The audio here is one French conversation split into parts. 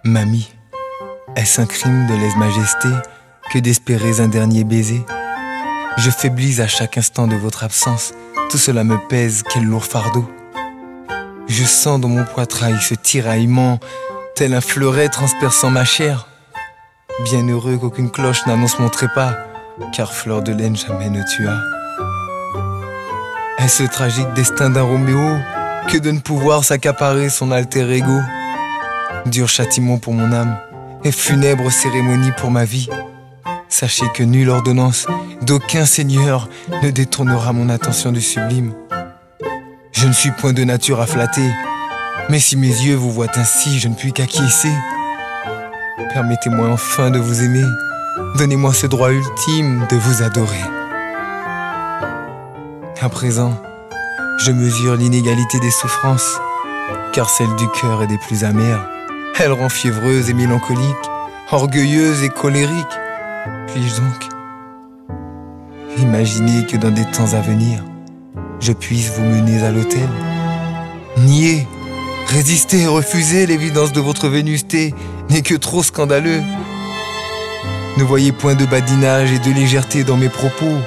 Mamie, est-ce un crime de lèse-majesté que d'espérer un dernier baiser? Je faiblis à chaque instant de votre absence, tout cela me pèse, quel lourd fardeau. Je sens dans mon poitrail ce tiraillement, tel un fleuret transperçant ma chair. Bien heureux qu'aucune cloche n'annonce mon trépas, car fleur de laine jamais ne tua. Est-ce le tragique destin d'un Roméo que de ne pouvoir s'accaparer son alter ego? Dur châtiment pour mon âme et funèbre cérémonie pour ma vie. Sachez que nulle ordonnance d'aucun seigneur ne détournera mon attention du sublime. Je ne suis point de nature à flatter, mais si mes yeux vous voient ainsi, je ne puis qu'acquiescer. Permettez-moi enfin de vous aimer, donnez-moi ce droit ultime de vous adorer. À présent, je mesure l'inégalité des souffrances, car celle du cœur est des plus amères. Elle rend fiévreuse et mélancolique, orgueilleuse et colérique. Puis-je donc imaginer que dans des temps à venir, je puisse vous mener à l'autel? Nier, résister, refuser l'évidence de votre vénusté n'est que trop scandaleux. Ne voyez point de badinage et de légèreté dans mes propos.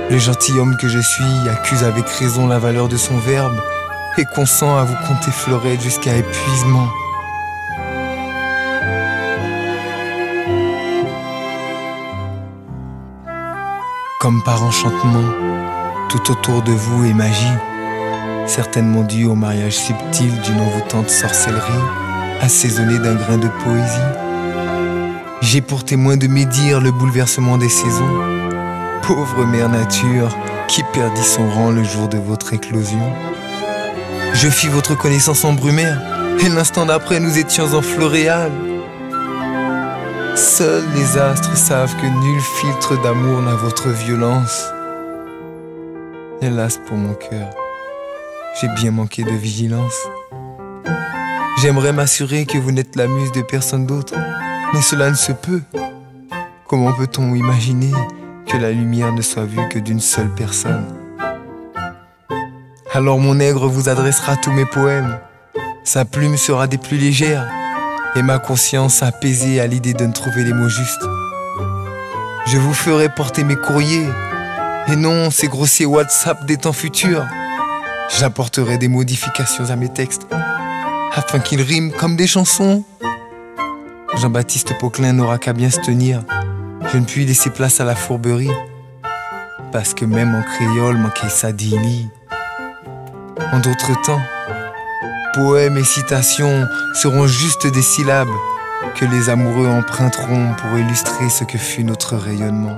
Le gentilhomme que je suis accuse avec raison la valeur de son verbe et consent à vous compter fleurette jusqu'à épuisement. Comme par enchantement, tout autour de vous est magie, certainement due au mariage subtil d'une envoûtante sorcellerie, assaisonnée d'un grain de poésie. J'ai pour témoin de médire le bouleversement des saisons. Pauvre mère nature, qui perdit son rang le jour de votre éclosion. Je fis votre connaissance en brumaire, et l'instant d'après nous étions en floréal. Seuls les astres savent que nul filtre d'amour n'a votre violence. Hélas pour mon cœur, j'ai bien manqué de vigilance. J'aimerais m'assurer que vous n'êtes la muse de personne d'autre, mais cela ne se peut. Comment peut-on imaginer que la lumière ne soit vue que d'une seule personne? Alors mon nègre vous adressera tous mes poèmes. Sa plume sera des plus légères, et ma conscience apaisée à l'idée de ne trouver les mots justes. Je vous ferai porter mes courriers, et non ces grossiers WhatsApp des temps futurs. J'apporterai des modifications à mes textes, afin qu'ils riment comme des chansons. Jean-Baptiste Poquelin n'aura qu'à bien se tenir. Je ne puis laisser place à la fourberie, parce que même en créole manquait sa dini. En d'autres temps, poèmes et citations seront juste des syllabes que les amoureux emprunteront pour illustrer ce que fut notre rayonnement.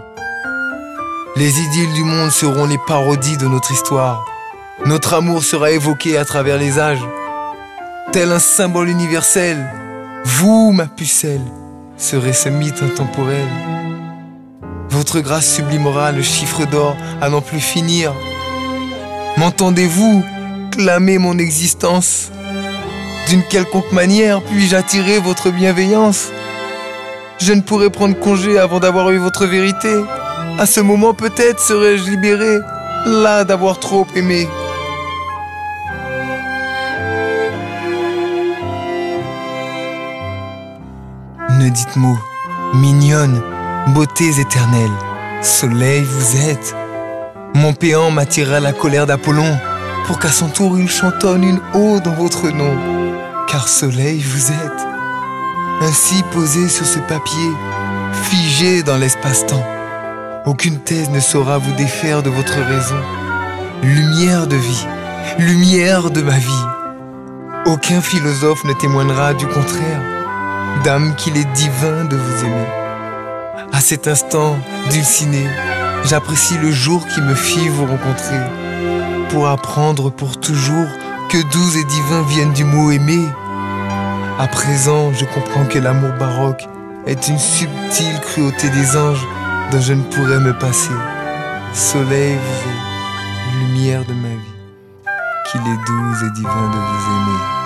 Les idylles du monde seront les parodies de notre histoire. Notre amour sera évoqué à travers les âges. Tel un symbole universel, vous, ma pucelle, serez ce mythe intemporel. Votre grâce sublimera le chiffre d'or à n'en plus finir. M'entendez-vous clamer mon existence? D'une quelconque manière puis-je attirer votre bienveillance? Je ne pourrai prendre congé avant d'avoir eu votre vérité. À ce moment peut-être serai-je libéré, las d'avoir trop aimé. Ne dites mot, mignonne, beautés éternelles, soleil vous êtes. Mon péant m'attirera la colère d'Apollon, pour qu'à son tour il chantonne une ode en votre nom. Car soleil vous êtes, ainsi posé sur ce papier, figé dans l'espace-temps. Aucune thèse ne saura vous défaire de votre raison. Lumière de vie, lumière de ma vie. Aucun philosophe ne témoignera du contraire, d'âme qu'il est divin de vous aimer. À cet instant, dulciné, j'apprécie le jour qui me fit vous rencontrer, pour apprendre pour toujours que doux et divin viennent du mot aimer. À présent, je comprends que l'amour baroque est une subtile cruauté des anges dont je ne pourrais me passer. Soleil vous êtes, lumière de ma vie, qu'il est doux et divin de vous aimer.